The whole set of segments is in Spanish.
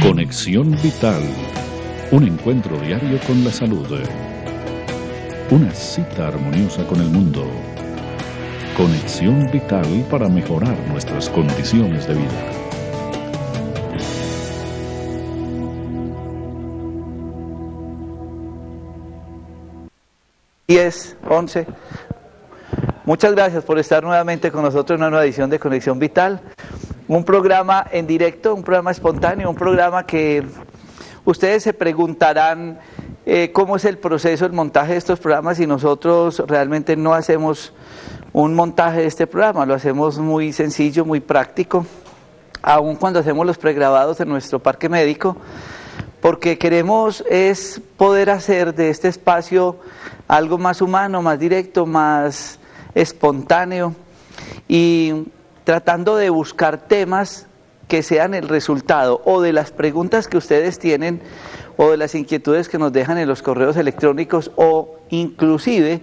Conexión Vital, un encuentro diario con la salud, una cita armoniosa con el mundo. Conexión Vital para mejorar nuestras condiciones de vida. 10:11. Muchas gracias por estar nuevamente con nosotros en una nueva edición de Conexión Vital. Un programa en directo, un programa espontáneo, un programa que ustedes se preguntarán cómo es el proceso, el montaje de estos programas, y nosotros realmente no hacemos un montaje de este programa, lo hacemos muy sencillo, muy práctico, aun cuando hacemos los pregrabados en nuestro parque médico, porque queremos es poder hacer de este espacio algo más humano, más directo, más espontáneo, y tratando de buscar temas que sean el resultado o de las preguntas que ustedes tienen o de las inquietudes que nos dejan en los correos electrónicos, o inclusive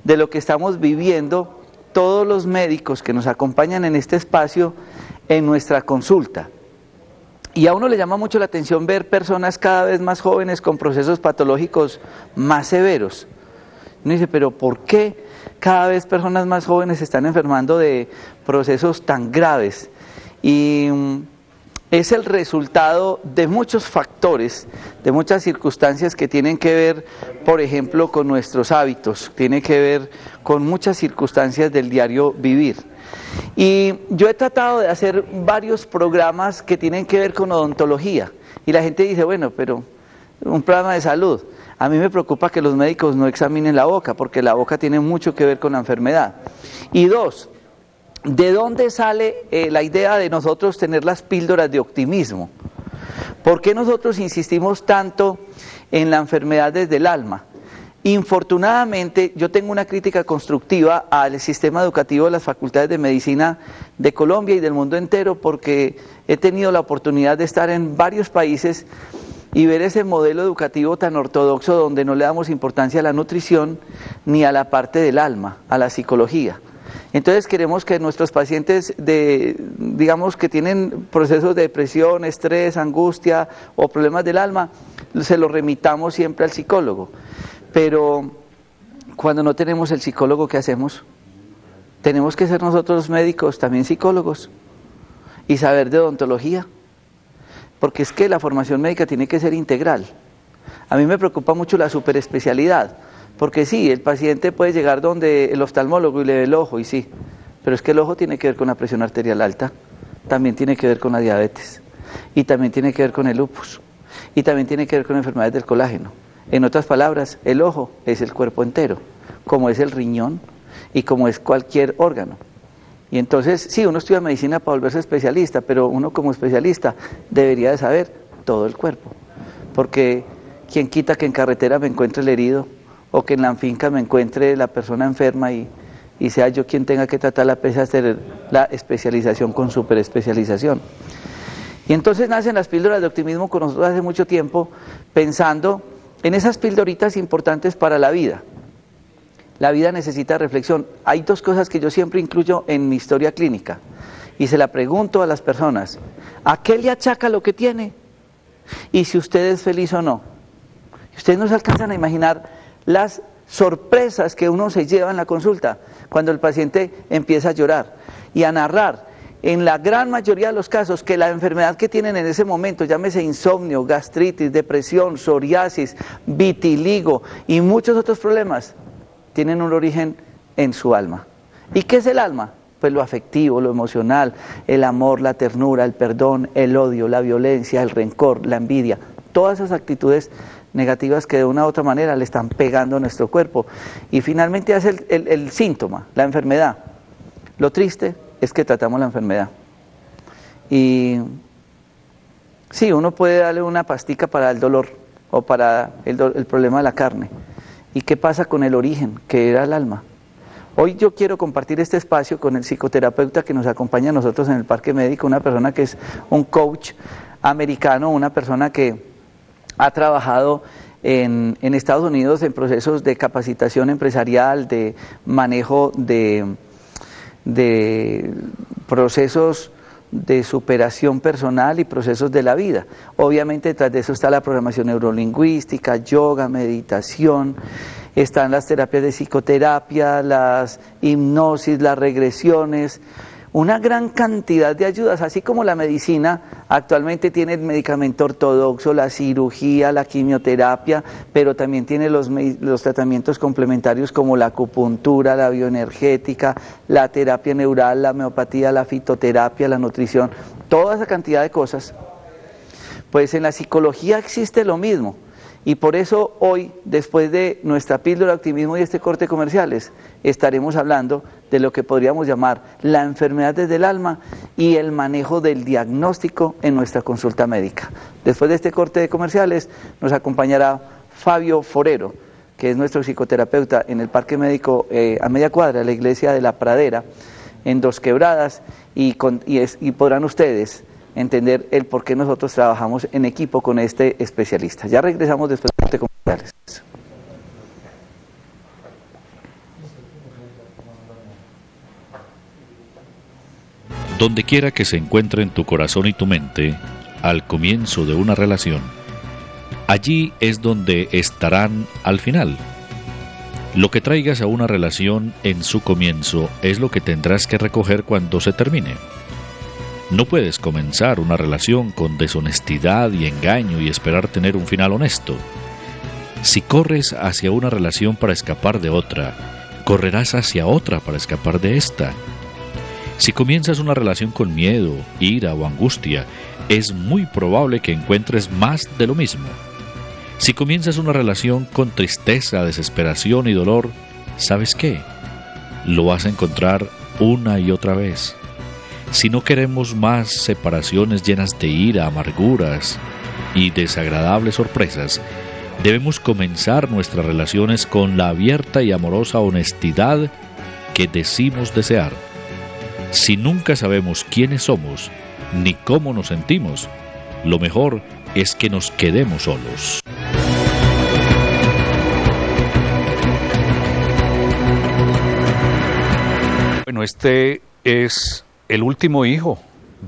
de lo que estamos viviendo todos los médicos que nos acompañan en este espacio en nuestra consulta. Y a uno le llama mucho la atención ver personas cada vez más jóvenes con procesos patológicos más severos. Uno dice, pero ¿por qué cada vez personas más jóvenes se están enfermando de procesos tan graves? Y es el resultado de muchos factores, de muchas circunstancias que tienen que ver, por ejemplo, con nuestros hábitos, tiene que ver con muchas circunstancias del diario vivir. Y yo he tratado de hacer varios programas que tienen que ver con odontología, y la gente dice, bueno, pero un programa de salud. A mí me preocupa que los médicos no examinen la boca, porque la boca tiene mucho que ver con la enfermedad. Y dos, ¿de dónde sale la idea de nosotros tener las píldoras de optimismo? ¿Por qué nosotros insistimos tanto en la enfermedad desde el alma? Infortunadamente, yo tengo una crítica constructiva al sistema educativo de las facultades de medicina de Colombia y del mundo entero, porque he tenido la oportunidad de estar en varios países y ver ese modelo educativo tan ortodoxo donde no le damos importancia a la nutrición ni a la parte del alma, a la psicología. Entonces queremos que nuestros pacientes digamos que tienen procesos de depresión, estrés, angustia o problemas del alma, se los remitamos siempre al psicólogo. Pero cuando no tenemos el psicólogo, ¿qué hacemos? Tenemos que ser nosotros médicos también psicólogos y saber de odontología, porque es que la formación médica tiene que ser integral. A mí me preocupa mucho la superespecialidad, porque sí, el paciente puede llegar donde el oftalmólogo y le ve el ojo, y sí, pero es que el ojo tiene que ver con la presión arterial alta, también tiene que ver con la diabetes, y también tiene que ver con el lupus, y también tiene que ver con enfermedades del colágeno. En otras palabras, el ojo es el cuerpo entero, como es el riñón y como es cualquier órgano. Y entonces, sí, uno estudia medicina para volverse especialista, pero uno como especialista debería de saber todo el cuerpo, porque ¿quién quita que en carretera me encuentre el herido, o que en la finca me encuentre la persona enferma y sea yo quien tenga que tratarla, pese a hacer la especialización con superespecialización? Y entonces nacen las píldoras de optimismo con nosotros hace mucho tiempo, pensando en esas píldoritas importantes para la vida. La vida necesita reflexión. Hay dos cosas que yo siempre incluyo en mi historia clínica, y se la pregunto a las personas: ¿a qué le achaca lo que tiene? Y si usted es feliz o no. Ustedes no se alcanzan a imaginar las sorpresas que uno se lleva en la consulta, cuando el paciente empieza a llorar y a narrar, en la gran mayoría de los casos, que la enfermedad que tienen en ese momento, llámese insomnio, gastritis, depresión, psoriasis, vitiligo y muchos otros problemas, tienen un origen en su alma. ¿Y qué es el alma? Pues lo afectivo, lo emocional, el amor, la ternura, el perdón, el odio, la violencia, el rencor, la envidia, todas esas actitudes negativas que de una u otra manera le están pegando a nuestro cuerpo. Y finalmente hace el síntoma, la enfermedad. Lo triste es que tratamos la enfermedad. Y sí, uno puede darle una pastica para el dolor o para el problema de la carne. ¿Y qué pasa con el origen, que era el alma? Hoy yo quiero compartir este espacio con el psicoterapeuta que nos acompaña a nosotros en el parque médico, una persona que es un coach americano, una persona que ha trabajado en Estados Unidos en procesos de capacitación empresarial, de manejo de procesos de superación personal y procesos de la vida. Obviamente detrás de eso está la programación neurolingüística, yoga, meditación, están las terapias de psicoterapia, las hipnosis, las regresiones, una gran cantidad de ayudas, así como la medicina actualmente tiene el medicamento ortodoxo, la cirugía, la quimioterapia, pero también tiene los tratamientos complementarios como la acupuntura, la bioenergética, la terapia neural, la homeopatía, la fitoterapia, la nutrición, toda esa cantidad de cosas. Pues en la psicología existe lo mismo. Y por eso hoy, después de nuestra píldora de optimismo y este corte de comerciales, estaremos hablando de lo que podríamos llamar la enfermedad desde el alma y el manejo del diagnóstico en nuestra consulta médica. Después de este corte de comerciales nos acompañará Fabio Forero, que es nuestro psicoterapeuta en el Parque Médico a media cuadra de la Iglesia de la Pradera, en Dos Quebradas, y podrán ustedes entender el por qué nosotros trabajamos en equipo con este especialista. Ya regresamos después de comerciales. Donde quiera que se encuentren tu corazón y tu mente, al comienzo de una relación, allí es donde estarán al final. Lo que traigas a una relación en su comienzo es lo que tendrás que recoger cuando se termine. No puedes comenzar una relación con deshonestidad y engaño y esperar tener un final honesto. Si corres hacia una relación para escapar de otra, correrás hacia otra para escapar de esta. Si comienzas una relación con miedo, ira o angustia, es muy probable que encuentres más de lo mismo. Si comienzas una relación con tristeza, desesperación y dolor, ¿sabes qué? Lo vas a encontrar una y otra vez. Si no queremos más separaciones llenas de ira, amarguras y desagradables sorpresas, debemos comenzar nuestras relaciones con la abierta y amorosa honestidad que decimos desear. Si nunca sabemos quiénes somos ni cómo nos sentimos, lo mejor es que nos quedemos solos. Bueno, este es el último hijo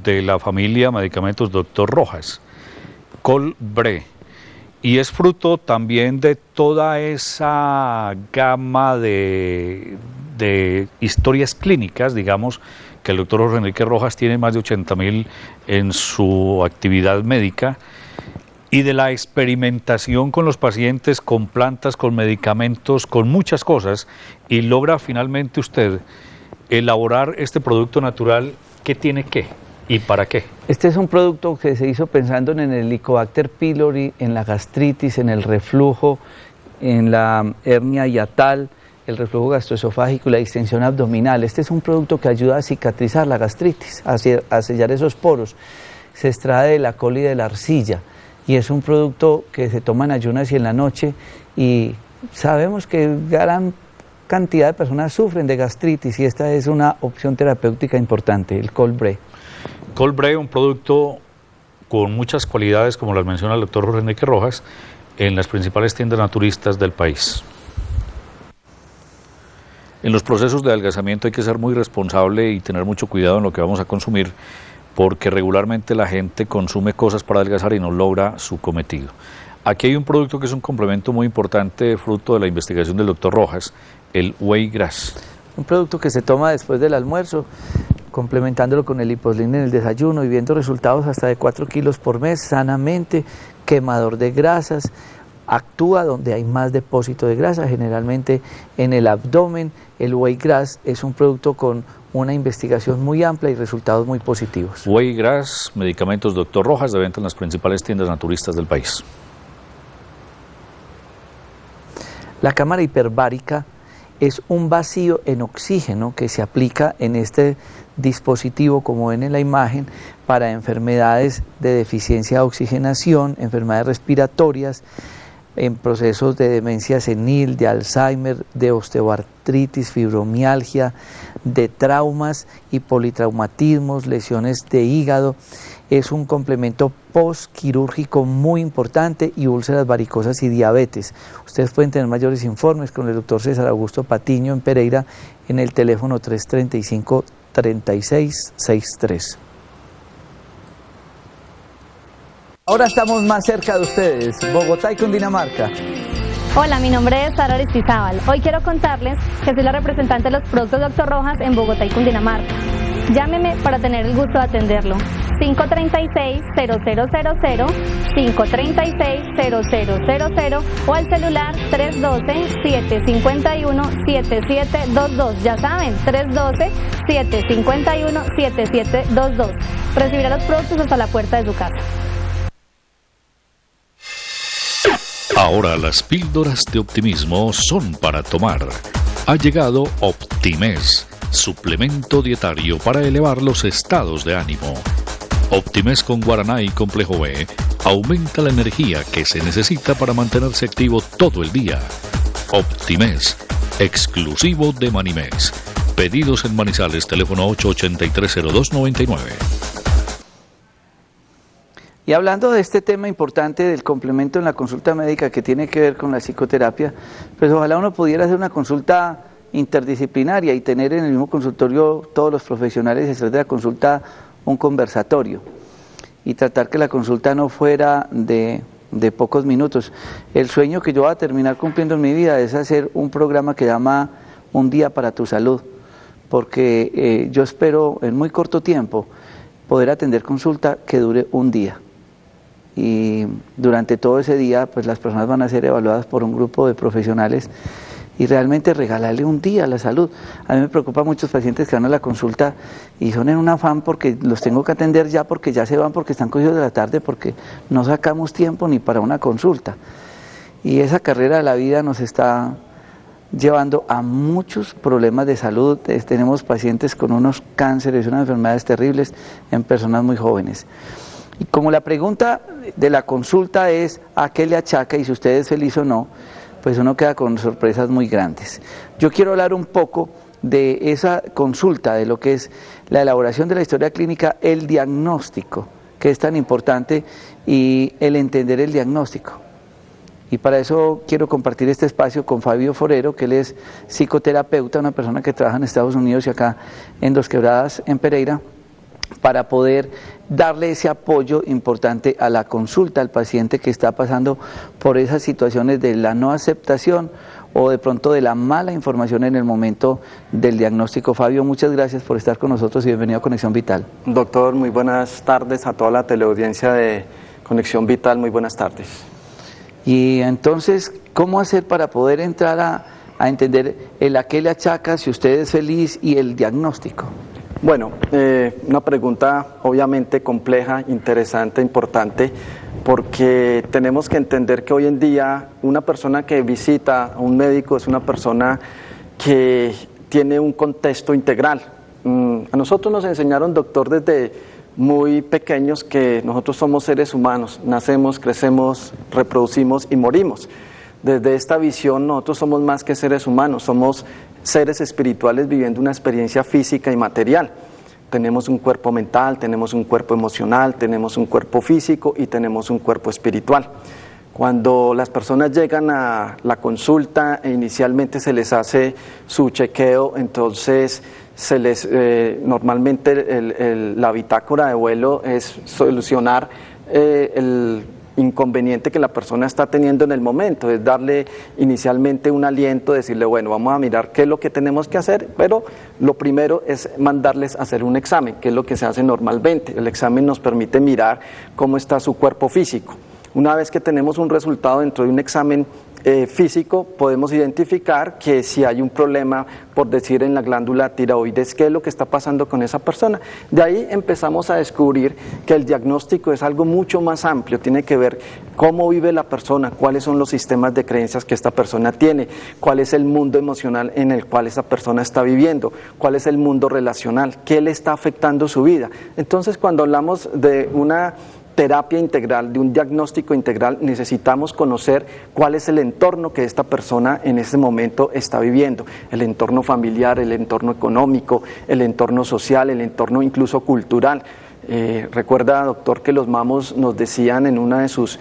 de la familia Medicamentos Dr. Rojas, Col-Bre, y es fruto también de toda esa gama de historias clínicas, digamos, que el doctor Jorge Enrique Rojas tiene más de 80.000 en su actividad médica, y de la experimentación con los pacientes, con plantas, con medicamentos, con muchas cosas, y logra finalmente usted elaborar este producto natural. ¿Qué tiene qué y para qué? Este es un producto que se hizo pensando en el Helicobacter pylori, en la gastritis, en el reflujo, en la hernia hiatal, el reflujo gastroesofágico y la distensión abdominal. Este es un producto que ayuda a cicatrizar la gastritis, a sellar esos poros. Se extrae de la col y de la arcilla y es un producto que se toma en ayunas y en la noche, y sabemos que gran cantidad de personas sufren de gastritis y esta es una opción terapéutica importante, el Col-Bre. Col-Bre, un producto con muchas cualidades, como las menciona el doctor Jorge Enrique Rojas, en las principales tiendas naturistas del país. En los procesos de adelgazamiento hay que ser muy responsable y tener mucho cuidado en lo que vamos a consumir, porque regularmente la gente consume cosas para adelgazar y no logra su cometido. Aquí hay un producto que es un complemento muy importante, fruto de la investigación del doctor Rojas, el Whey Grass. Un producto que se toma después del almuerzo, complementándolo con el Liposlin en el desayuno y viendo resultados hasta de 4 kilos por mes, sanamente, quemador de grasas, actúa donde hay más depósito de grasa, generalmente en el abdomen. El Whey Grass es un producto con una investigación muy amplia y resultados muy positivos. Whey Grass, medicamentos Dr. Rojas, de venta en las principales tiendas naturistas del país. La cámara hiperbárica es un vacío en oxígeno que se aplica en este dispositivo, como ven en la imagen, para enfermedades de deficiencia de oxigenación, enfermedades respiratorias, en procesos de demencia senil, de Alzheimer, de osteoartritis, fibromialgia, de traumas y politraumatismos, lesiones de hígado. Es un complemento postquirúrgico muy importante, y úlceras varicosas y diabetes. Ustedes pueden tener mayores informes con el doctor César Augusto Patiño en Pereira en el teléfono 335-3663. Ahora estamos más cerca de ustedes, Bogotá y Cundinamarca. Hola, mi nombre es Sara Aristizábal. Hoy quiero contarles que soy la representante de los productos Dr. Rojas en Bogotá y Cundinamarca. Llámeme para tener el gusto de atenderlo. 536-0000, 536-0000 o al celular 312-751-7722. Ya saben, 312-751-7722. Recibirá los productos hasta la puerta de su casa. Ahora las píldoras de optimismo son para tomar. Ha llegado Optimés, suplemento dietario para elevar los estados de ánimo. Optimés con guaraná y complejo B aumenta la energía que se necesita para mantenerse activo todo el día. Optimés, exclusivo de Manimex. Pedidos en Manizales, teléfono 883-0299. Y hablando de este tema importante del complemento en la consulta médica que tiene que ver con la psicoterapia, pues ojalá uno pudiera hacer una consulta interdisciplinaria y tener en el mismo consultorio todos los profesionales y hacer de la consulta un conversatorio y tratar que la consulta no fuera de pocos minutos. El sueño que yo voy a terminar cumpliendo en mi vida es hacer un programa que llama Un Día para tu Salud, porque yo espero en muy corto tiempo poder atender consulta que dure un día. Y durante todo ese día pues las personas van a ser evaluadas por un grupo de profesionales y realmente regalarle un día a la salud. A mí me preocupa muchos pacientes que van a la consulta y son en un afán porque los tengo que atender ya, porque ya se van, porque están cogidos de la tarde, porque no sacamos tiempo ni para una consulta. Y esa carrera de la vida nos está llevando a muchos problemas de salud. Tenemos pacientes con unos cánceres, unas enfermedades terribles en personas muy jóvenes. Y como la pregunta de la consulta es ¿a qué le achaca y si usted es feliz o no?, pues uno queda con sorpresas muy grandes. Yo quiero hablar un poco de esa consulta, de lo que es la elaboración de la historia clínica, el diagnóstico, que es tan importante, y el entender el diagnóstico. Y para eso quiero compartir este espacio con Fabio Forero, que él es psicoterapeuta, una persona que trabaja en Estados Unidos y acá en Dos Quebradas, en Pereira, para poder darle ese apoyo importante a la consulta al paciente que está pasando por esas situaciones de la no aceptación o de pronto de la mala información en el momento del diagnóstico. Fabio, muchas gracias por estar con nosotros y bienvenido a Conexión Vital. Doctor, muy buenas tardes a toda la teleaudiencia de Conexión Vital, muy buenas tardes. Y entonces, ¿cómo hacer para poder entrar a entender el a qué le achaca, si usted es feliz, y el diagnóstico? Bueno, una pregunta obviamente compleja, interesante, importante, porque tenemos que entender que hoy en día una persona que visita a un médico es una persona que tiene un contexto integral. A nosotros nos enseñaron, doctor, desde muy pequeños que nosotros somos seres humanos, nacemos, crecemos, reproducimos y morimos. Desde esta visión nosotros somos más que seres humanos, somos seres espirituales viviendo una experiencia física y material. Tenemos un cuerpo mental, tenemos un cuerpo emocional, tenemos un cuerpo físico y tenemos un cuerpo espiritual. Cuando las personas llegan a la consulta e inicialmente se les hace su chequeo, entonces se les normalmente la bitácora de vuelo es solucionar el inconveniente que la persona está teniendo en el momento, es darle inicialmente un aliento, decirle, bueno, vamos a mirar qué es lo que tenemos que hacer, pero lo primero es mandarles a hacer un examen, que es lo que se hace normalmente. El examen nos permite mirar cómo está su cuerpo físico. Una vez que tenemos un resultado dentro de un examen físico, podemos identificar que si hay un problema, por decir, en la glándula tiroides, qué es lo que está pasando con esa persona. De ahí empezamos a descubrir que el diagnóstico es algo mucho más amplio, tiene que ver cómo vive la persona, cuáles son los sistemas de creencias que esta persona tiene, cuál es el mundo emocional en el cual esa persona está viviendo, cuál es el mundo relacional, qué le está afectando su vida. Entonces, cuando hablamos de una terapia integral, de un diagnóstico integral, necesitamos conocer cuál es el entorno que esta persona en ese momento está viviendo, el entorno familiar, el entorno económico, el entorno social, el entorno incluso cultural. Recuerda, doctor, que los mamos nos decían en una de sus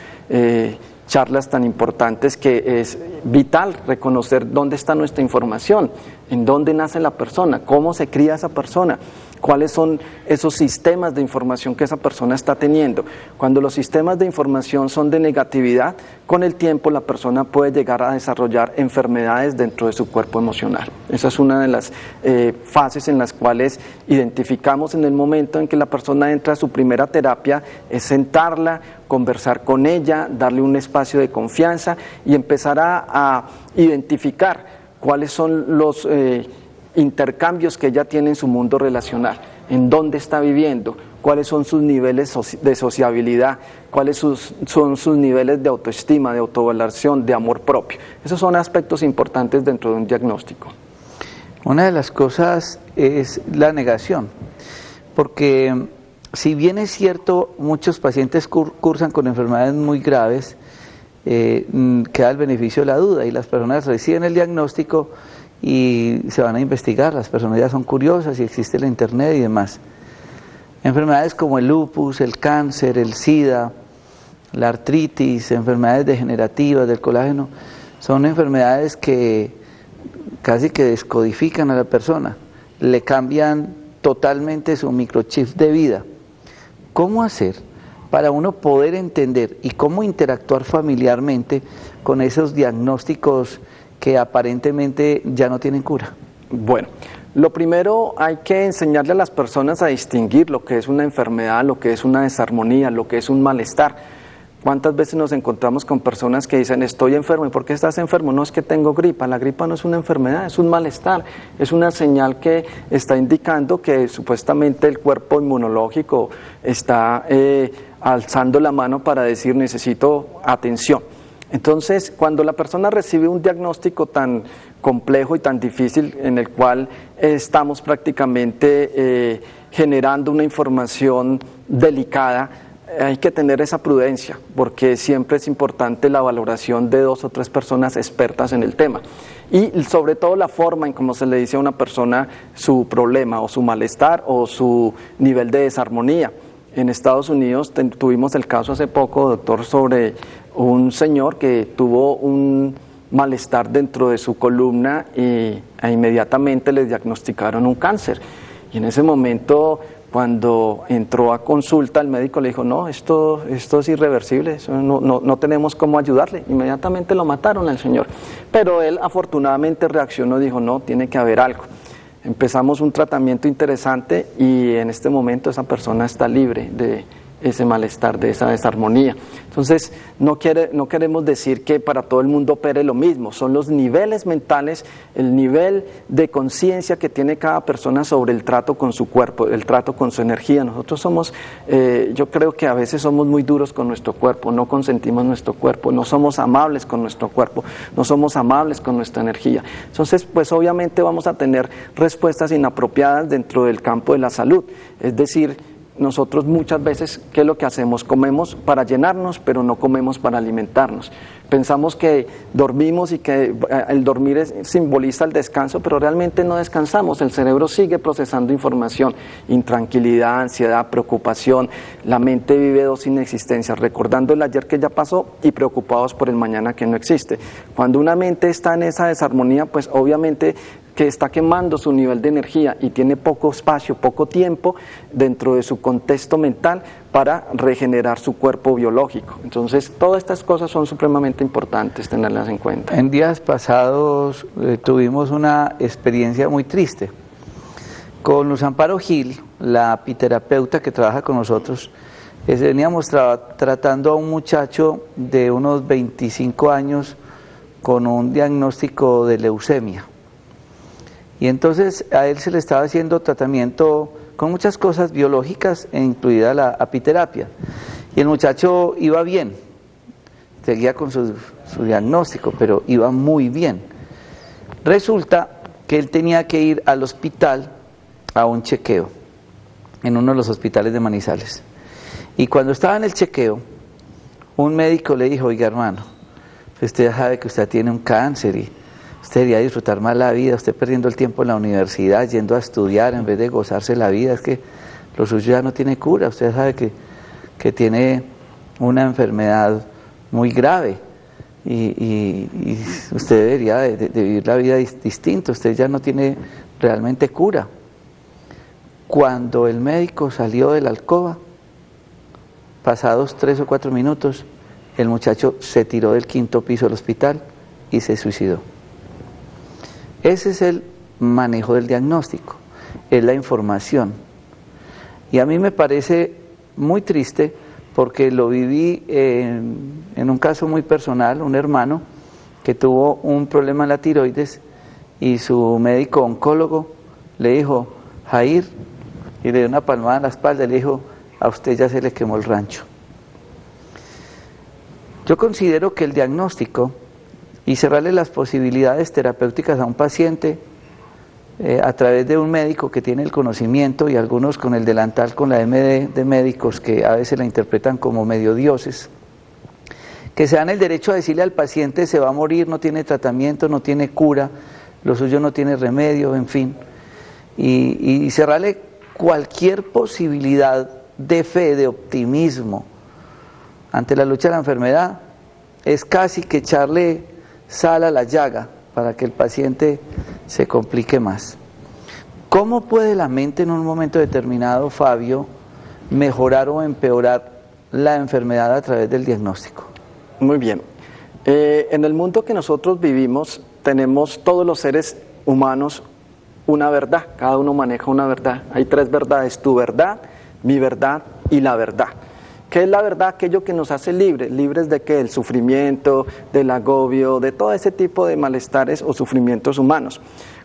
charlas tan importantes que es vital reconocer dónde está nuestra información, en dónde nace la persona, cómo se cría esa persona. ¿Cuáles son esos sistemas de información que esa persona está teniendo? Cuando los sistemas de información son de negatividad, con el tiempo la persona puede llegar a desarrollar enfermedades dentro de su cuerpo emocional. Esa es una de las fases en las cuales identificamos en el momento en que la persona entra a su primera terapia, es sentarla, conversar con ella, darle un espacio de confianza y empezar a identificar cuáles son los intercambios que ella tiene en su mundo relacional, en dónde está viviendo, cuáles son sus niveles de sociabilidad, cuáles son sus niveles de autoestima, de autovaloración, de amor propio. Esos son aspectos importantes dentro de un diagnóstico. Una de las cosas es la negación, porque si bien es cierto, muchos pacientes cursan con enfermedades muy graves, queda el beneficio de la duda y las personas reciben el diagnóstico y se van a investigar, las personas ya son curiosas y existe la internet y demás. Enfermedades como el lupus, el cáncer, el SIDA, la artritis, enfermedades degenerativas del colágeno, son enfermedades que casi que descodifican a la persona, le cambian totalmente su microchip de vida. ¿Cómo hacer para uno poder entender y cómo interactuar familiarmente con esos diagnósticos que aparentemente ya no tienen cura? Bueno, lo primero hay que enseñarle a las personas a distinguir lo que es una enfermedad, lo que es una desarmonía, lo que es un malestar. ¿Cuántas veces nos encontramos con personas que dicen estoy enfermo? ¿Y por qué estás enfermo? No, es que tengo gripa. La gripa no es una enfermedad, es un malestar, es una señal que está indicando que supuestamente el cuerpo inmunológico está alzando la mano para decir necesito atención. Entonces, cuando la persona recibe un diagnóstico tan complejo y tan difícil en el cual estamos prácticamente generando una información delicada, hay que tener esa prudencia, porque siempre es importante la valoración de 2 o 3 personas expertas en el tema. Y sobre todo la forma en cómo se le dice a una persona su problema o su malestar o su nivel de desarmonía. En Estados Unidos tuvimos el caso hace poco, doctor, sobre un señor que tuvo un malestar dentro de su columna e inmediatamente le diagnosticaron un cáncer. Y en ese momento, cuando entró a consulta, el médico le dijo, no, esto es irreversible, eso no tenemos cómo ayudarle. Inmediatamente lo mataron al señor. Pero él afortunadamente reaccionó y dijo, no, tiene que haber algo. Empezamos un tratamiento interesante y en este momento esa persona está libre de ese malestar, de esa desarmonía. Entonces, no queremos decir que para todo el mundo opere lo mismo, son los niveles mentales, el nivel de conciencia que tiene cada persona sobre el trato con su cuerpo, el trato con su energía. Nosotros somos, yo creo que a veces somos muy duros con nuestro cuerpo, no consentimos nuestro cuerpo, no somos amables con nuestro cuerpo, no somos amables con nuestra energía. Entonces, pues obviamente vamos a tener respuestas inapropiadas dentro del campo de la salud, es decir, nosotros muchas veces, ¿qué es lo que hacemos? Comemos para llenarnos, pero no comemos para alimentarnos. Pensamos que dormimos y que el dormir simboliza el descanso, pero realmente no descansamos. El cerebro sigue procesando información, intranquilidad, ansiedad, preocupación. La mente vive 2 inexistencias, recordando el ayer que ya pasó y preocupados por el mañana que no existe. Cuando una mente está en esa desarmonía, pues obviamente que está quemando su nivel de energía y tiene poco espacio, poco tiempo dentro de su contexto mental para regenerar su cuerpo biológico. Entonces, todas estas cosas son supremamente importantes tenerlas en cuenta. En días pasados tuvimos una experiencia muy triste. Con Luz Amparo Gil, la apiterapeuta que trabaja con nosotros, veníamos tratando a un muchacho de unos 25 años con un diagnóstico de leucemia. Y entonces a él se le estaba haciendo tratamiento con muchas cosas biológicas, incluida la apiterapia. Y el muchacho iba bien, seguía con su diagnóstico, pero iba muy bien. Resulta que él tenía que ir al hospital a un chequeo, en uno de los hospitales de Manizales. Y cuando estaba en el chequeo, un médico le dijo, oiga hermano, usted ya sabe que usted tiene un cáncer y usted debería disfrutar más la vida, usted perdiendo el tiempo en la universidad, yendo a estudiar en vez de gozarse la vida, es que lo suyo ya no tiene cura, usted sabe que tiene una enfermedad muy grave y usted debería de vivir la vida distinta, usted ya no tiene realmente cura. Cuando el médico salió de la alcoba, pasados 3 o 4 minutos, el muchacho se tiró del 5º piso del hospital y se suicidó. Ese es el manejo del diagnóstico, es la información. Y a mí me parece muy triste porque lo viví en un caso muy personal, un hermano que tuvo un problema en la tiroides y su médico oncólogo le dijo, Jair, y le dio una palmada en la espalda y le dijo, a usted ya se le quemó el rancho. Yo considero que el diagnóstico y cerrarle las posibilidades terapéuticas a un paciente a través de un médico que tiene el conocimiento y algunos con el delantal, con la MD de médicos que a veces la interpretan como medio dioses, que se dan el derecho a decirle al paciente se va a morir, no tiene tratamiento, no tiene cura, lo suyo no tiene remedio, en fin, y cerrarle cualquier posibilidad de fe, de optimismo ante la lucha de la enfermedad es casi que echarle sal a la llaga para que el paciente se complique más. ¿Cómo puede la mente en un momento determinado, Fabio, mejorar o empeorar la enfermedad a través del diagnóstico? Muy bien. En el mundo que nosotros vivimos tenemos todos los seres humanos una verdad, cada uno maneja una verdad. Hay 3 verdades, tu verdad, mi verdad y la verdad. ¿Qué es la verdad? Aquello que nos hace libres. ¿Libres de qué? Del sufrimiento, del agobio, de todo ese tipo de malestares o sufrimientos humanos.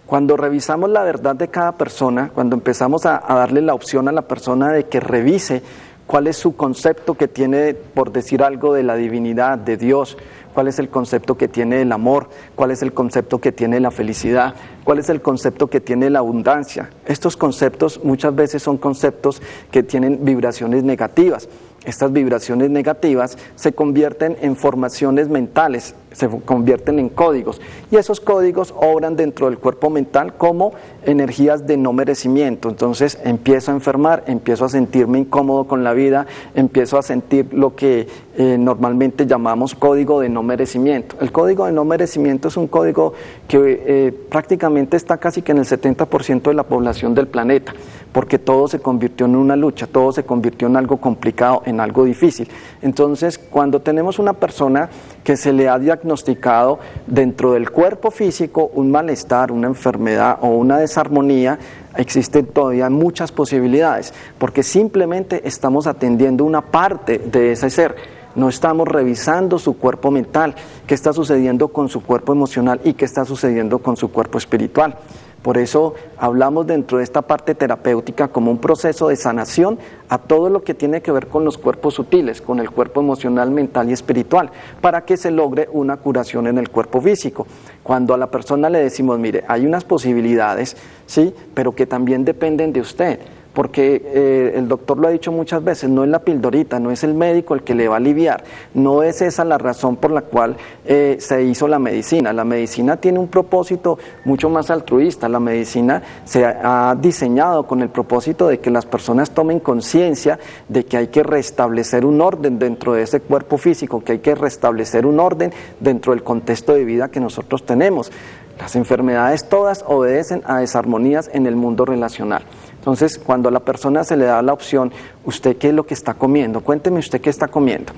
Cuando revisamos la verdad de cada persona, cuando empezamos a darle la opción a la persona de que revise cuál es su concepto que tiene, por decir algo, de la divinidad, de Dios, cuál es el concepto que tiene del amor, cuál es el concepto que tiene de la felicidad, cuál es el concepto que tiene de la abundancia. Estos conceptos muchas veces son conceptos que tienen vibraciones negativas. Estas vibraciones negativas se convierten en formaciones mentales, se convierten en códigos, y esos códigos obran dentro del cuerpo mental como energías de no merecimiento. Entonces empiezo a enfermar, empiezo a sentirme incómodo con la vida, empiezo a sentir lo que normalmente llamamos código de no merecimiento. El código de no merecimiento es un código que prácticamente está casi que en el 70% de la población del planeta, porque todo se convirtió en una lucha, todo se convirtió en algo complicado, en algo difícil. Entonces, cuando tenemos una persona que se le ha diagnosticado dentro del cuerpo físico un malestar, una enfermedad o una desarmonía, existen todavía muchas posibilidades, porque simplemente estamos atendiendo una parte de ese ser. No estamos revisando su cuerpo mental, qué está sucediendo con su cuerpo emocional y qué está sucediendo con su cuerpo espiritual. Por eso hablamos dentro de esta parte terapéutica como un proceso de sanación a todo lo que tiene que ver con los cuerpos sutiles, con el cuerpo emocional, mental y espiritual, para que se logre una curación en el cuerpo físico. Cuando a la persona le decimos, mire, hay unas posibilidades, sí, pero que también dependen de usted. Porque el doctor lo ha dicho muchas veces, no es la pildorita, no es el médico el que le va a aliviar, no es esa la razón por la cual se hizo la medicina. La medicina tiene un propósito mucho más altruista, la medicina se ha diseñado con el propósito de que las personas tomen conciencia de que hay que restablecer un orden dentro de ese cuerpo físico, que hay que restablecer un orden dentro del contexto de vida que nosotros tenemos. Las enfermedades todas obedecen a desarmonías en el mundo relacional. Entonces, cuando a la persona se le da la opción, ¿usted qué es lo que está comiendo? Cuénteme usted qué está comiendo.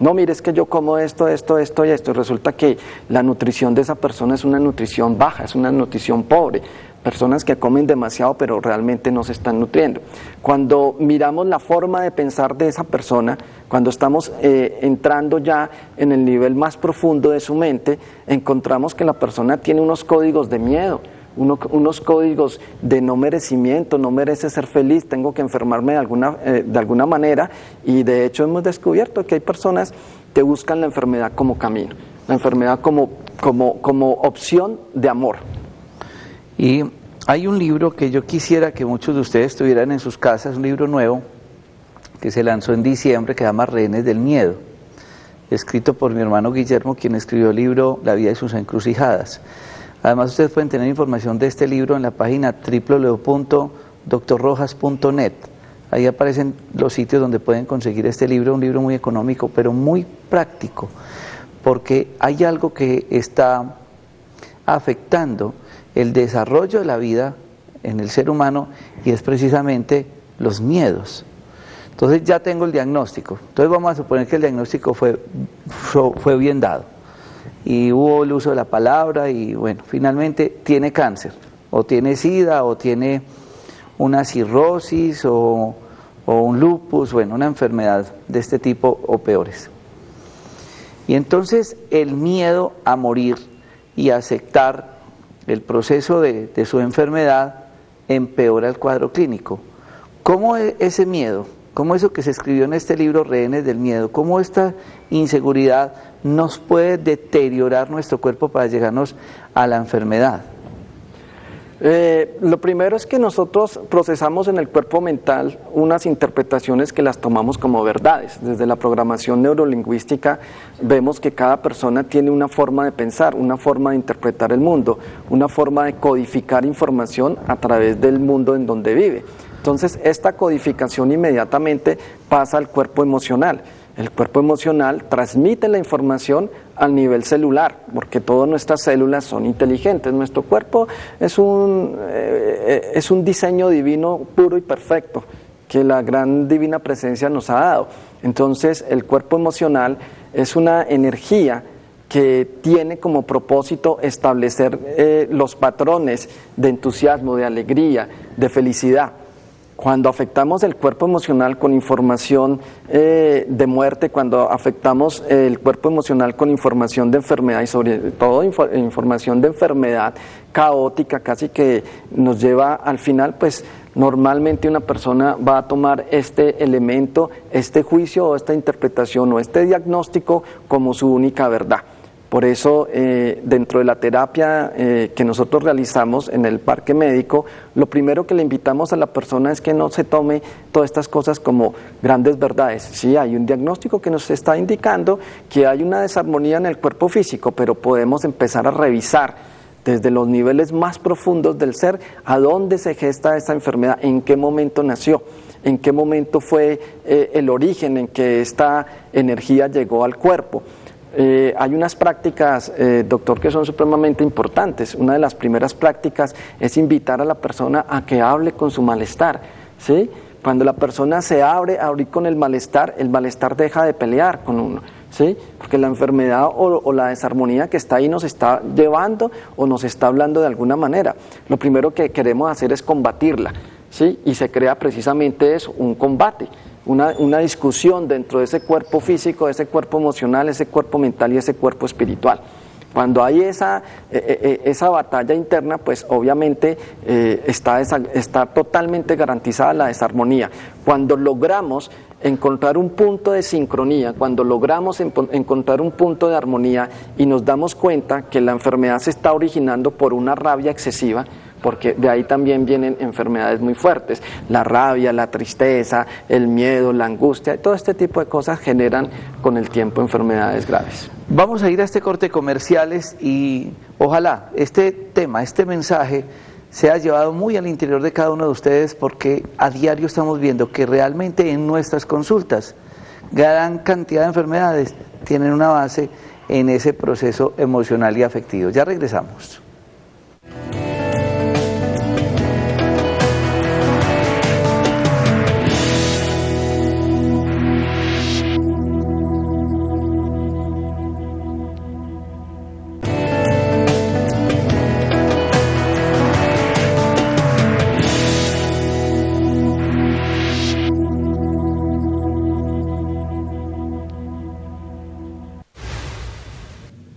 No, mire, es que yo como esto y esto, y resulta que la nutrición de esa persona es una nutrición baja, es una nutrición pobre. Personas que comen demasiado pero realmente no se están nutriendo. Cuando miramos la forma de pensar de esa persona, cuando estamos entrando ya en el nivel más profundo de su mente, encontramos que la persona tiene unos códigos de miedo, unos códigos de no merecimiento, no merece ser feliz, tengo que enfermarme de alguna manera, y de hecho hemos descubierto que hay personas que buscan la enfermedad como camino, la enfermedad como opción de amor. Y hay un libro que yo quisiera que muchos de ustedes tuvieran en sus casas, un libro nuevo que se lanzó en diciembre, que se llama Rehenes del Miedo, escrito por mi hermano Guillermo, quien escribió el libro La vida y sus encrucijadas. Además, ustedes pueden tener información de este libro en la página www.drrojas.net. Ahí aparecen los sitios donde pueden conseguir este libro, un libro muy económico, pero muy práctico, porque hay algo que está afectando el desarrollo de la vida en el ser humano, y es precisamente los miedos. Entonces ya tengo el diagnóstico. Entonces vamos a suponer que el diagnóstico fue bien dado y hubo el uso de la palabra y bueno, finalmente tiene cáncer, o tiene SIDA, o tiene una cirrosis, o un lupus, bueno, una enfermedad de este tipo o peores. Y entonces el miedo a morir y aceptar el proceso de su enfermedad empeora el cuadro clínico. ¿Cómo ese miedo, cómo eso que se escribió en este libro, Rehenes del Miedo, cómo esta inseguridad nos puede deteriorar nuestro cuerpo para llegarnos a la enfermedad? Lo primero es que nosotros procesamos en el cuerpo mental unas interpretaciones que las tomamos como verdades. Desde la programación neurolingüística vemos que cada persona tiene una forma de pensar, una forma de interpretar el mundo, una forma de codificar información a través del mundo en donde vive. Entonces esta codificación inmediatamente pasa al cuerpo emocional. El cuerpo emocional transmite la información al nivel celular, porque todas nuestras células son inteligentes. Nuestro cuerpo es un diseño divino puro y perfecto, que la gran divina presencia nos ha dado. Entonces el cuerpo emocional es una energía que tiene como propósito establecer los patrones de entusiasmo, de alegría, de felicidad. Cuando afectamos el cuerpo emocional con información de muerte, cuando afectamos el cuerpo emocional con información de enfermedad y sobre todo información de enfermedad caótica, casi que nos lleva al final, pues normalmente una persona va a tomar este elemento, este juicio o esta interpretación o este diagnóstico como su única verdad. Por eso, dentro de la terapia que nosotros realizamos en el parque médico, lo primero que le invitamos a la persona es que no se tome todas estas cosas como grandes verdades. Sí, hay un diagnóstico que nos está indicando que hay una desarmonía en el cuerpo físico, pero podemos empezar a revisar desde los niveles más profundos del ser a dónde se gesta esa enfermedad, en qué momento nació, en qué momento fue el origen en que esta energía llegó al cuerpo. Hay unas prácticas, doctor, que son supremamente importantes. Una de las primeras prácticas es invitar a la persona a que hable con su malestar, ¿sí? Cuando la persona se abre a abrir con el malestar deja de pelear con uno, ¿sí? Porque la enfermedad o la desarmonía que está ahí nos está llevando o nos está hablando de alguna manera. Lo primero que queremos hacer es combatirla, ¿sí? Y se crea precisamente eso, un combate. Una discusión dentro de ese cuerpo físico, ese cuerpo emocional, ese cuerpo mental y ese cuerpo espiritual. Cuando hay esa batalla interna, pues obviamente está totalmente garantizada la desarmonía. Cuando logramos encontrar un punto de sincronía, cuando logramos encontrar un punto de armonía y nos damos cuenta que la enfermedad se está originando por una rabia excesiva, porque de ahí también vienen enfermedades muy fuertes, la rabia, la tristeza, el miedo, la angustia, todo este tipo de cosas generan con el tiempo enfermedades graves. Vamos a ir a este corte de comerciales y ojalá este tema, este mensaje sea llevado muy al interior de cada uno de ustedes, porque a diario estamos viendo que realmente en nuestras consultas gran cantidad de enfermedades tienen una base en ese proceso emocional y afectivo. Ya regresamos.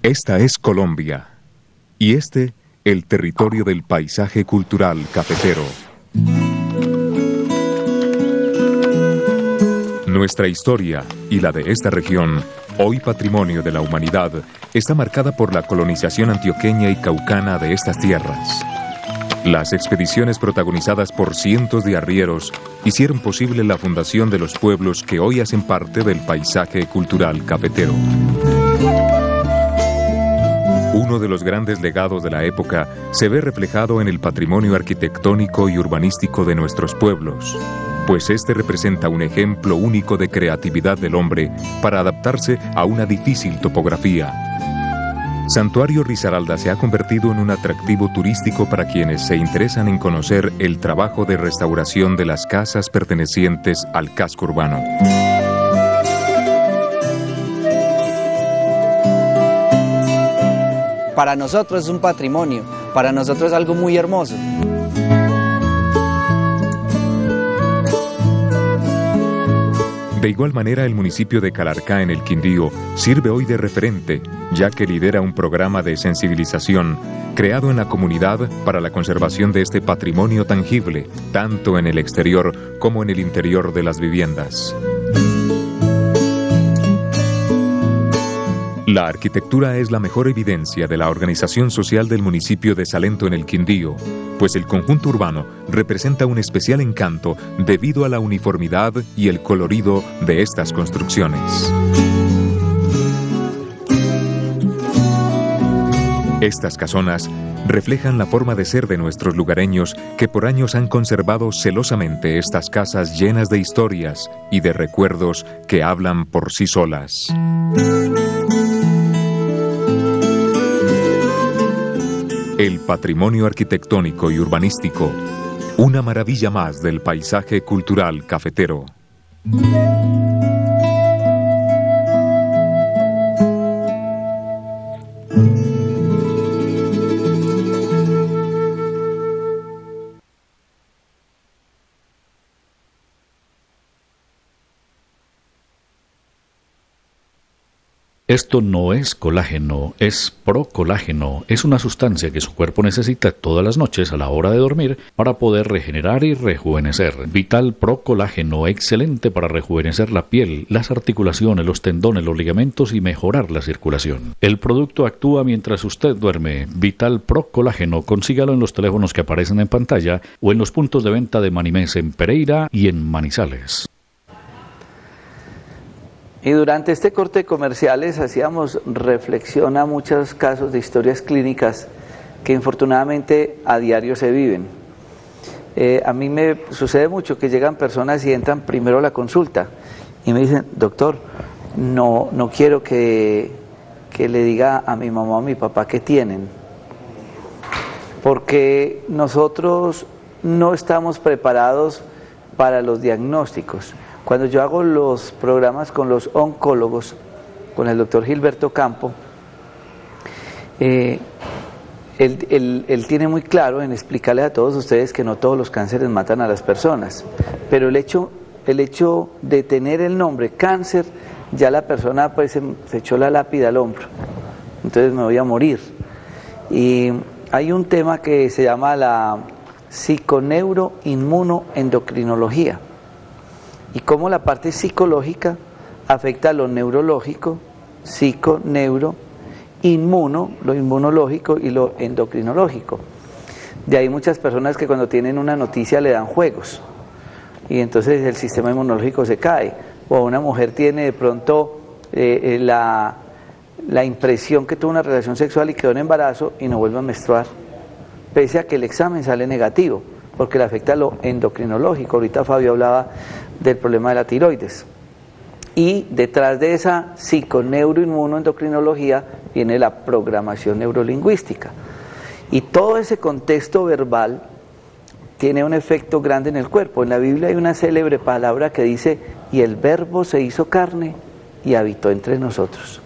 Esta es Colombia, y este, el territorio del paisaje cultural cafetero. Nuestra historia y la de esta región, hoy patrimonio de la humanidad, está marcada por la colonización antioqueña y caucana de estas tierras. Las expediciones protagonizadas por cientos de arrieros hicieron posible la fundación de los pueblos que hoy hacen parte del paisaje cultural cafetero. Uno de los grandes legados de la época se ve reflejado en el patrimonio arquitectónico y urbanístico de nuestros pueblos, pues este representa un ejemplo único de creatividad del hombre para adaptarse a una difícil topografía. Santuario Risaralda se ha convertido en un atractivo turístico para quienes se interesan en conocer el trabajo de restauración de las casas pertenecientes al casco urbano. Para nosotros es un patrimonio, para nosotros es algo muy hermoso. De igual manera, el municipio de Calarcá, en el Quindío, sirve hoy de referente, ya que lidera un programa de sensibilización creado en la comunidad para la conservación de este patrimonio tangible, tanto en el exterior como en el interior de las viviendas. La arquitectura es la mejor evidencia de la organización social del municipio de Salento en el Quindío, pues el conjunto urbano representa un especial encanto debido a la uniformidad y el colorido de estas construcciones. Estas casonas reflejan la forma de ser de nuestros lugareños que por años han conservado celosamente estas casas llenas de historias y de recuerdos que hablan por sí solas. El patrimonio arquitectónico y urbanístico, una maravilla más del paisaje cultural cafetero. Esto no es colágeno, es procolágeno. Es una sustancia que su cuerpo necesita todas las noches a la hora de dormir para poder regenerar y rejuvenecer. Vital Procolágeno, excelente para rejuvenecer la piel, las articulaciones, los tendones, los ligamentos y mejorar la circulación. El producto actúa mientras usted duerme. Vital Procolágeno, consígalo en los teléfonos que aparecen en pantalla o en los puntos de venta de Manimés en Pereira y en Manizales. Y durante este corte de comerciales hacíamos reflexión a muchos casos de historias clínicas que infortunadamente a diario se viven. A mí me sucede mucho que llegan personas y entran primero a la consulta y me dicen, doctor, no quiero que le diga a mi mamá o a mi papá que tienen, porque nosotros no estamos preparados para los diagnósticos. Cuando yo hago los programas con los oncólogos, con el doctor Gilberto Campo, él tiene muy claro en explicarle a todos ustedes que no todos los cánceres matan a las personas, pero el hecho de tener el nombre cáncer, ya la persona pues se echó la lápida al hombro, entonces me voy a morir. Y hay un tema que se llama la psiconeuroinmunoendocrinología, y cómo la parte psicológica afecta a lo neurológico, psico-neuro, inmuno, lo inmunológico y lo endocrinológico. De ahí muchas personas que cuando tienen una noticia le dan juegos y entonces el sistema inmunológico se cae, o una mujer tiene de pronto la impresión que tuvo una relación sexual y quedó en embarazo y no vuelve a menstruar, pese a que el examen sale negativo, porque le afecta lo endocrinológico. Ahorita Fabio hablaba del problema de la tiroides. Y detrás de esa psiconeuroinmunoendocrinología viene la programación neurolingüística. Y todo ese contexto verbal tiene un efecto grande en el cuerpo. En la Biblia hay una célebre palabra que dice, y el verbo se hizo carne y habitó entre nosotros.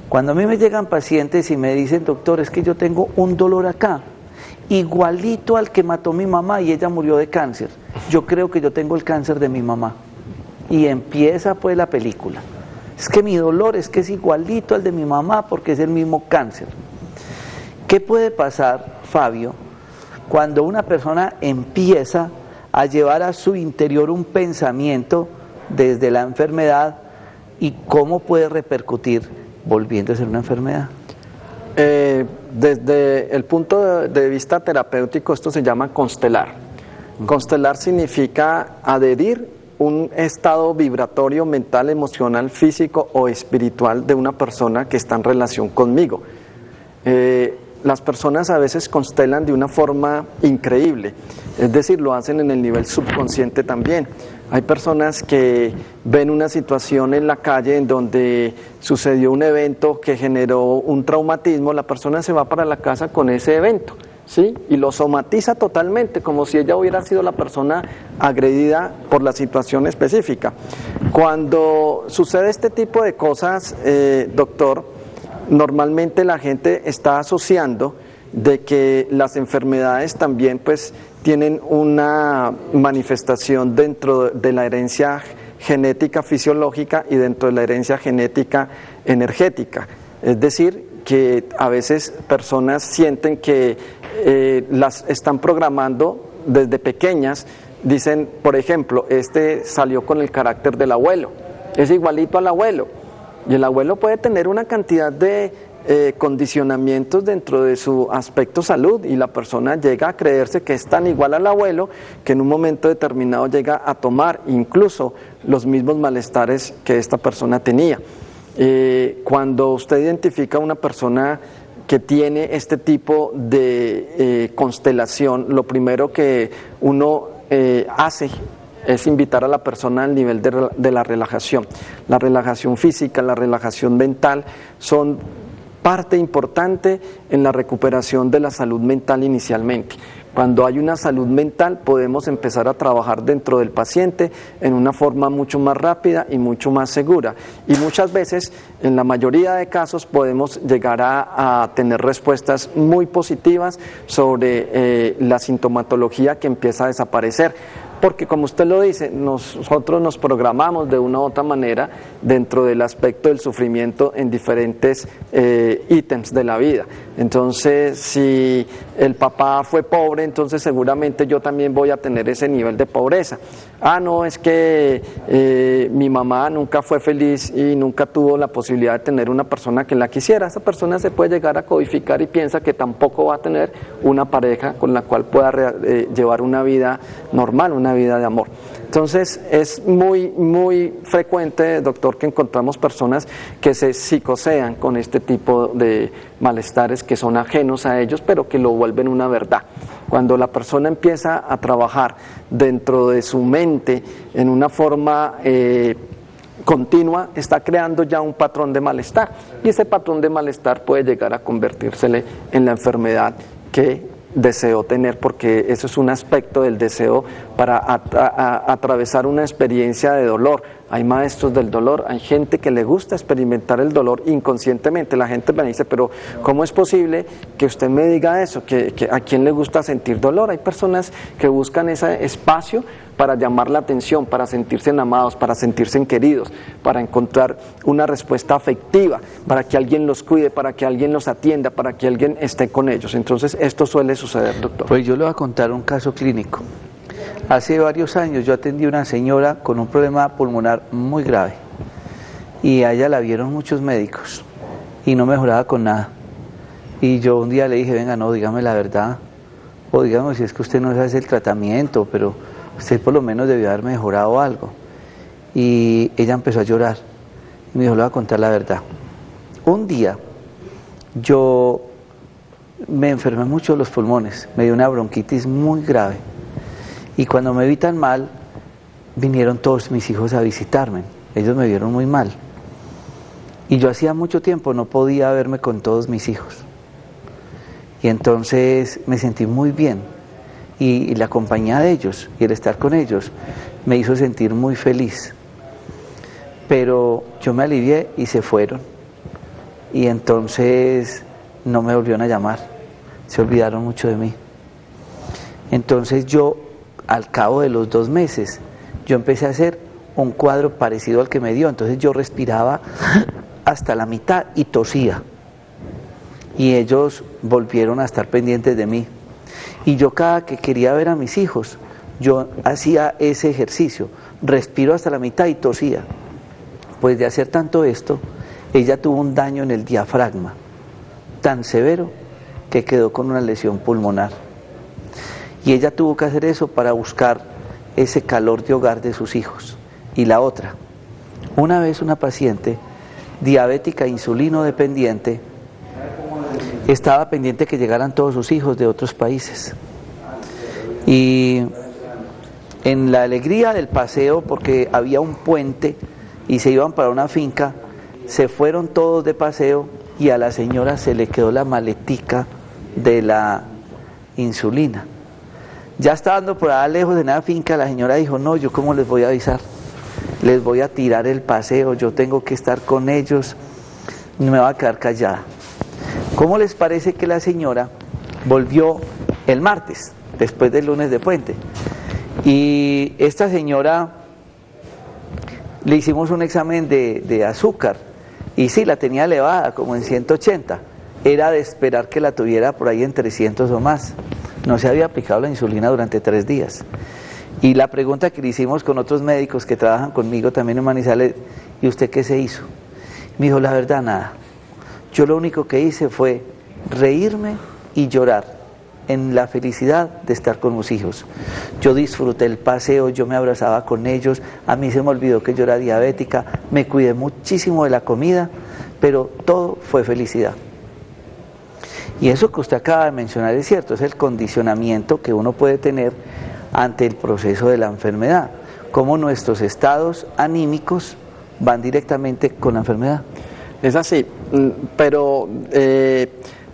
Cuando a mí me llegan pacientes y me dicen, doctor, es que yo tengo un dolor acá, igualito al que mató mi mamá y ella murió de cáncer, yo creo que yo tengo el cáncer de mi mamá. Y empieza pues la película. Es que mi dolor es que es igualito al de mi mamá porque es el mismo cáncer. ¿Qué puede pasar, Fabio, cuando una persona empieza a llevar a su interior un pensamiento desde la enfermedad y cómo puede repercutir volviendo a ser una enfermedad? Desde el punto de vista terapéutico, esto se llama constelar. Constelar significa adherir un estado vibratorio, mental, emocional, físico o espiritual de una persona que está en relación conmigo. Las personas a veces constelan de una forma increíble, es decir, lo hacen en el nivel subconsciente también. Hay personas que ven una situación en la calle en donde sucedió un evento que generó un traumatismo, la persona se va para la casa con ese evento, ¿sí? Y lo somatiza totalmente, como si ella hubiera sido la persona agredida por la situación específica. Cuando sucede este tipo de cosas, doctor, normalmente la gente está asociando de que las enfermedades también pues tienen una manifestación dentro de la herencia genética fisiológica y dentro de la herencia genética energética. Es decir, que a veces personas sienten que las están programando desde pequeñas. Dicen, por ejemplo, este salió con el carácter del abuelo, es igualito al abuelo, y el abuelo puede tener una cantidad de condicionamientos dentro de su aspecto salud, y la persona llega a creerse que es tan igual al abuelo que en un momento determinado llega a tomar incluso los mismos malestares que esta persona tenía. Cuando usted identifica a una persona que tiene este tipo de constelación, lo primero que uno hace es invitar a la persona al nivel de la relajación. La relajación física, la relajación mental son parte importante en la recuperación de la salud mental inicialmente. Cuando hay una salud mental podemos empezar a trabajar dentro del paciente en una forma mucho más rápida y mucho más segura. Y muchas veces, en la mayoría de casos, podemos llegar a tener respuestas muy positivas sobre la sintomatología que empieza a desaparecer. Porque como usted lo dice, nosotros nos programamos de una u otra manera dentro del aspecto del sufrimiento en diferentes ítems de la vida. Entonces, si el papá fue pobre, entonces seguramente yo también voy a tener ese nivel de pobreza. Ah, no, es que mi mamá nunca fue feliz y nunca tuvo la posibilidad de tener una persona que la quisiera. Esa persona se puede llegar a codificar y piensa que tampoco va a tener una pareja con la cual pueda llevar una vida normal, una vida de amor. Entonces es muy frecuente, doctor, que encontramos personas que se psicosean con este tipo de malestares que son ajenos a ellos, pero que lo vuelven una verdad. Cuando la persona empieza a trabajar dentro de su mente en una forma continua, está creando ya un patrón de malestar, y ese patrón de malestar puede llegar a convertírsele en la enfermedad que deseó tener, porque eso es un aspecto del deseo para atravesar una experiencia de dolor. Hay maestros del dolor, hay gente que le gusta experimentar el dolor inconscientemente. La gente me dice, pero ¿cómo es posible que usted me diga eso? ¿Que a quién le gusta sentir dolor? Hay personas que buscan ese espacio para llamar la atención, para sentirse amados, para sentirse queridos, para encontrar una respuesta afectiva, para que alguien los cuide, para que alguien los atienda, para que alguien esté con ellos. Entonces esto suele suceder, doctor. Pues yo le voy a contar un caso clínico. Hace varios años yo atendí a una señora con un problema pulmonar muy grave, y a ella la vieron muchos médicos y no mejoraba con nada. Y yo un día le dije, venga, no, dígame la verdad, o dígame si es que usted no hace el tratamiento, pero usted por lo menos debió haber mejorado algo. Y ella empezó a llorar y me dijo, le voy a contar la verdad. Un día yo me enfermé mucho de los pulmones, me dio una bronquitis muy grave, y cuando me vi tan mal, vinieron todos mis hijos a visitarme. Ellos me vieron muy mal, y yo hacía mucho tiempo no podía verme con todos mis hijos, y entonces me sentí muy bien, y la compañía de ellos y el estar con ellos me hizo sentir muy feliz. Pero yo me alivié y se fueron, y entonces no me volvieron a llamar, se olvidaron mucho de mí. Entonces yo, al cabo de los 2 meses, yo empecé a hacer un cuadro parecido al que me dio. Entonces yo respiraba hasta la mitad y tosía, y ellos volvieron a estar pendientes de mí. Y yo cada que quería ver a mis hijos, yo hacía ese ejercicio, respiro hasta la mitad y tosía. Pues de hacer tanto esto, ella tuvo un daño en el diafragma tan severo que quedó con una lesión pulmonar. Y ella tuvo que hacer eso para buscar ese calor de hogar de sus hijos. Y la otra, una vez una paciente diabética insulino dependiente estaba pendiente que llegaran todos sus hijos de otros países, y en la alegría del paseo, porque había un puente y se iban para una finca, se fueron todos de paseo y a la señora se le quedó la maletica de la insulina. Ya estando por allá lejos de una finca, la señora dijo, no, yo cómo les voy a avisar, les voy a tirar el paseo, yo tengo que estar con ellos, no me va a quedar callada. ¿Cómo les parece que la señora volvió el martes, después del lunes de puente? Y esta señora le hicimos un examen de azúcar y sí, la tenía elevada, como en 180. Era de esperar que la tuviera por ahí en 300 o más. No se había aplicado la insulina durante 3 días. Y la pregunta que le hicimos con otros médicos que trabajan conmigo también en Manizales, ¿y usted qué se hizo? Me dijo, la verdad, nada. Yo lo único que hice fue reírme y llorar en la felicidad de estar con mis hijos. Yo disfruté el paseo, yo me abrazaba con ellos, a mí se me olvidó que yo era diabética, me cuidé muchísimo de la comida, pero todo fue felicidad. Y eso que usted acaba de mencionar es cierto, es el condicionamiento que uno puede tener ante el proceso de la enfermedad, cómo nuestros estados anímicos van directamente con la enfermedad. Es así, pero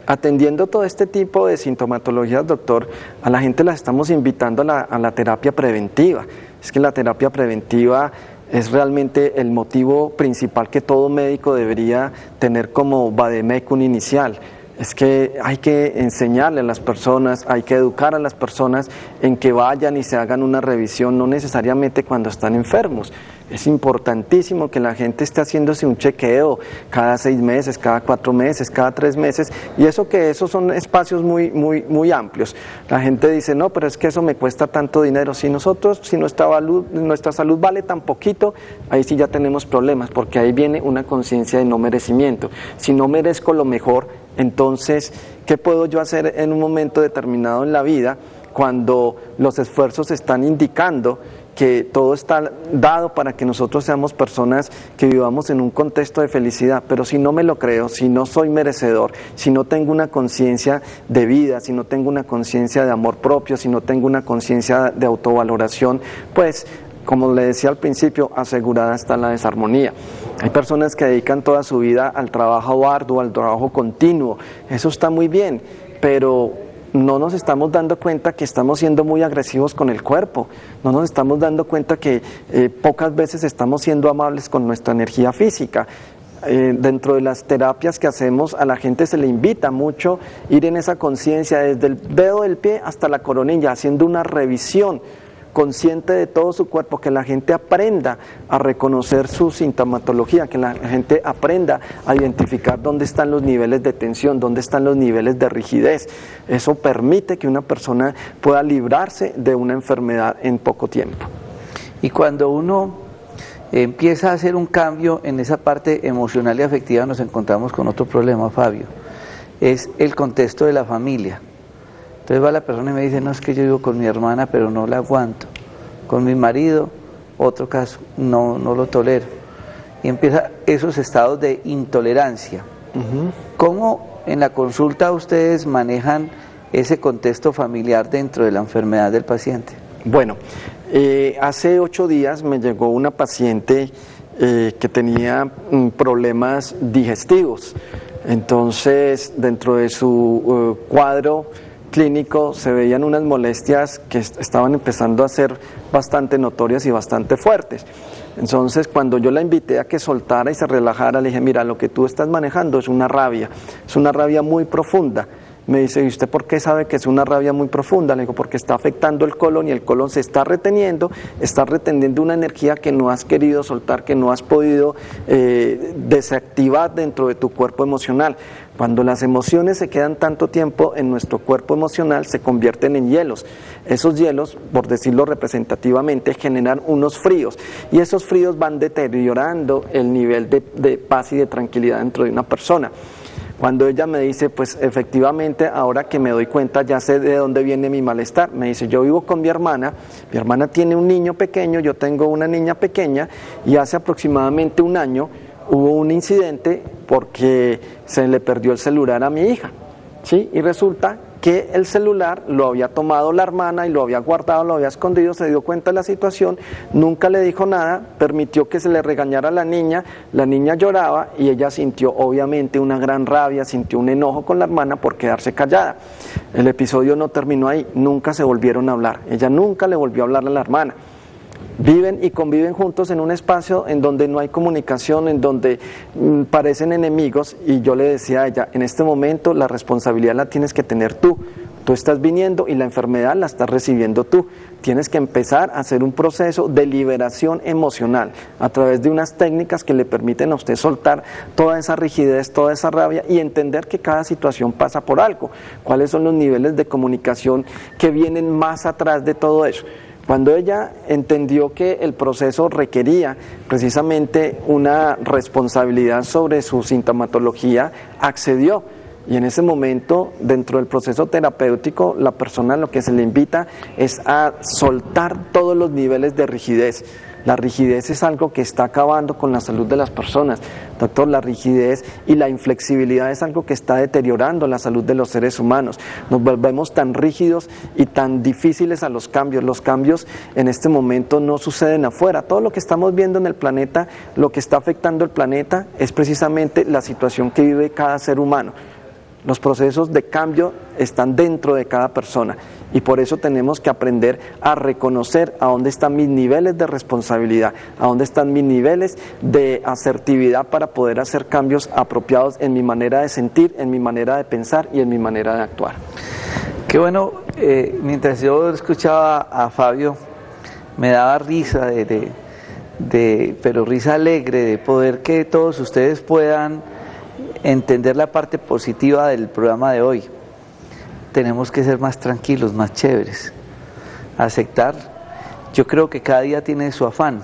atendiendo todo este tipo de sintomatologías, doctor, a la gente la estamos invitando a la terapia preventiva. Es que la terapia preventiva es realmente el motivo principal que todo médico debería tener como vademecum inicial. Es que hay que enseñarle a las personas, hay que educar a las personas en que vayan y se hagan una revisión, no necesariamente cuando están enfermos. Es importantísimo que la gente esté haciéndose un chequeo cada 6 meses, cada 4 meses, cada 3 meses, y esos son espacios muy amplios. La gente dice, no, pero es que eso me cuesta tanto dinero. Si nuestra salud vale tan poquito, ahí sí ya tenemos problemas, porque ahí viene una conciencia de no merecimiento. Si no merezco lo mejor, entonces, ¿qué puedo yo hacer en un momento determinado en la vida cuando los esfuerzos están indicando que todo está dado para que nosotros seamos personas que vivamos en un contexto de felicidad? Pero si no me lo creo, si no soy merecedor, si no tengo una conciencia de vida, si no tengo una conciencia de amor propio, si no tengo una conciencia de autovaloración, pues, como le decía al principio, asegurada está la desarmonía. Hay personas que dedican toda su vida al trabajo arduo, al trabajo continuo. Eso está muy bien, pero no nos estamos dando cuenta que estamos siendo muy agresivos con el cuerpo. No nos estamos dando cuenta que pocas veces estamos siendo amables con nuestra energía física. Dentro de las terapias que hacemos, a la gente se le invita mucho ir en esa conciencia desde el dedo del pie hasta la coronilla, haciendo una revisión consciente de todo su cuerpo, que la gente aprenda a reconocer su sintomatología, que la gente aprenda a identificar dónde están los niveles de tensión, dónde están los niveles de rigidez. Eso permite que una persona pueda librarse de una enfermedad en poco tiempo. Y cuando uno empieza a hacer un cambio en esa parte emocional y afectiva, nos encontramos con otro problema, Fabio, es el contexto de la familia. Entonces va la persona y me dice, no, es que yo vivo con mi hermana, pero no la aguanto. Con mi marido, otro caso, no lo tolero. Y empieza esos estados de intolerancia. ¿Cómo en la consulta ustedes manejan ese contexto familiar dentro de la enfermedad del paciente? Bueno, hace 8 días me llegó una paciente que tenía problemas digestivos. Entonces, dentro de su cuadro clínico se veían unas molestias que estaban empezando a ser bastante notorias y bastante fuertes. Entonces, cuando yo la invité a que soltara y se relajara, le dije, mira, lo que tú estás manejando es una rabia muy profunda. Me dice, ¿y usted por qué sabe que es una rabia muy profunda? Le digo, porque está afectando el colon y el colon se está reteniendo una energía que no has querido soltar, que no has podido desactivar dentro de tu cuerpo emocional. Cuando las emociones se quedan tanto tiempo en nuestro cuerpo emocional, se convierten en hielos. Esos hielos, por decirlo representativamente, generan unos fríos, y esos fríos van deteriorando el nivel de paz y de tranquilidad dentro de una persona. Cuando ella me dice, pues efectivamente, ahora que me doy cuenta, ya sé de dónde viene mi malestar. Me dice, yo vivo con mi hermana tiene un niño pequeño, yo tengo una niña pequeña, y hace aproximadamente 1 año hubo un incidente porque se le perdió el celular a mi hija, ¿sí? Y resulta que el celular lo había tomado la hermana y lo había guardado, lo había escondido, se dio cuenta de la situación, nunca le dijo nada, permitió que se le regañara a la niña lloraba y ella sintió obviamente una gran rabia, sintió un enojo con la hermana por quedarse callada. El episodio no terminó ahí, nunca se volvieron a hablar, ella nunca le volvió a hablar a la hermana. Viven y conviven juntos en un espacio en donde no hay comunicación, en donde parecen enemigos, y yo le decía a ella, en este momento la responsabilidad la tienes que tener tú estás viniendo y la enfermedad la estás recibiendo tú, tienes que empezar a hacer un proceso de liberación emocional a través de unas técnicas que le permiten a usted soltar toda esa rigidez, toda esa rabia y entender que cada situación pasa por algo, cuáles son los niveles de comunicación que vienen más atrás de todo eso. Cuando ella entendió que el proceso requería precisamente una responsabilidad sobre su sintomatología, accedió. Y en ese momento, dentro del proceso terapéutico, la persona lo que se le invita es a soltar todos los niveles de rigidez. La rigidez es algo que está acabando con la salud de las personas. Doctor, la rigidez y la inflexibilidad es algo que está deteriorando la salud de los seres humanos. Nos volvemos tan rígidos y tan difíciles a los cambios. Los cambios en este momento no suceden afuera. Todo lo que estamos viendo en el planeta, lo que está afectando el planeta es precisamente la situación que vive cada ser humano. Los procesos de cambio están dentro de cada persona y por eso tenemos que aprender a reconocer a dónde están mis niveles de responsabilidad, a dónde están mis niveles de asertividad para poder hacer cambios apropiados en mi manera de sentir, en mi manera de pensar y en mi manera de actuar. Qué bueno, mientras yo escuchaba a Fabio, me daba risa, pero risa alegre de poder que todos ustedes puedan entender la parte positiva del programa de hoy. Tenemos que ser más tranquilos, más chéveres, aceptar. Yo creo que cada día tiene su afán.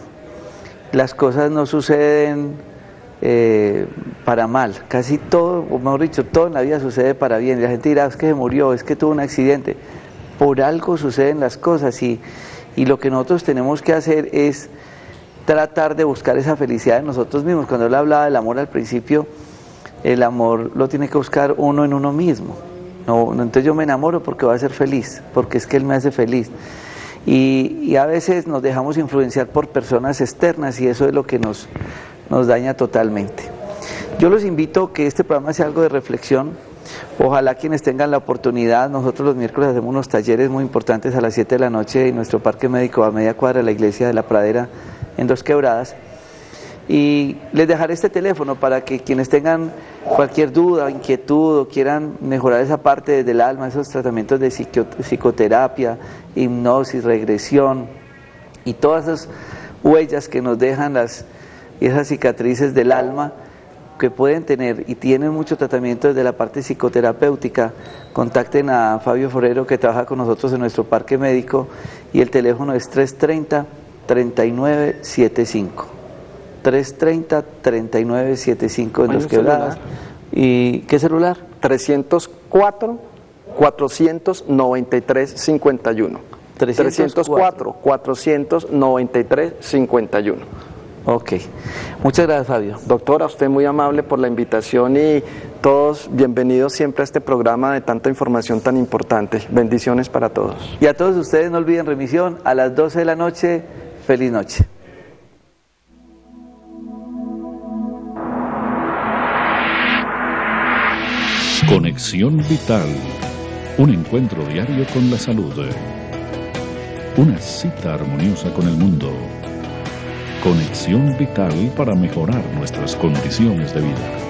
Las cosas no suceden para mal, casi todo, o mejor dicho, todo en la vida sucede para bien. La gente dirá, es que se murió, es que tuvo un accidente. Por algo suceden las cosas y lo que nosotros tenemos que hacer es tratar de buscar esa felicidad en nosotros mismos. Cuando él hablaba del amor al principio, el amor lo tiene que buscar uno en uno mismo. No, entonces yo me enamoro porque voy a ser feliz, porque es que él me hace feliz. Y a veces nos dejamos influenciar por personas externas y eso es lo que nos daña totalmente. Yo los invito a que este programa sea algo de reflexión. Ojalá quienes tengan la oportunidad, nosotros los miércoles hacemos unos talleres muy importantes a las 7 de la noche en nuestro parque médico a media cuadra de la iglesia de la Pradera en Dos Quebradas. Y les dejaré este teléfono para que quienes tengan cualquier duda, inquietud o quieran mejorar esa parte del alma, esos tratamientos de psicoterapia, hipnosis, regresión y todas esas huellas que nos dejan esas cicatrices del alma que pueden tener y tienen mucho tratamiento desde la parte psicoterapéutica, contacten a Fabio Forero que trabaja con nosotros en nuestro parque médico y el teléfono es 330-3975. 330-3975 en Dos Quebradas. ¿Y qué celular? 304-493-51. 304-493-51. Ok. Muchas gracias, Fabio. Doctora, usted muy amable por la invitación y todos bienvenidos siempre a este programa de tanta información tan importante. Bendiciones para todos. Y a todos ustedes no olviden remisión a las 12 de la noche. Feliz noche. Conexión Vital, un encuentro diario con la salud, una cita armoniosa con el mundo. Conexión Vital para mejorar nuestras condiciones de vida.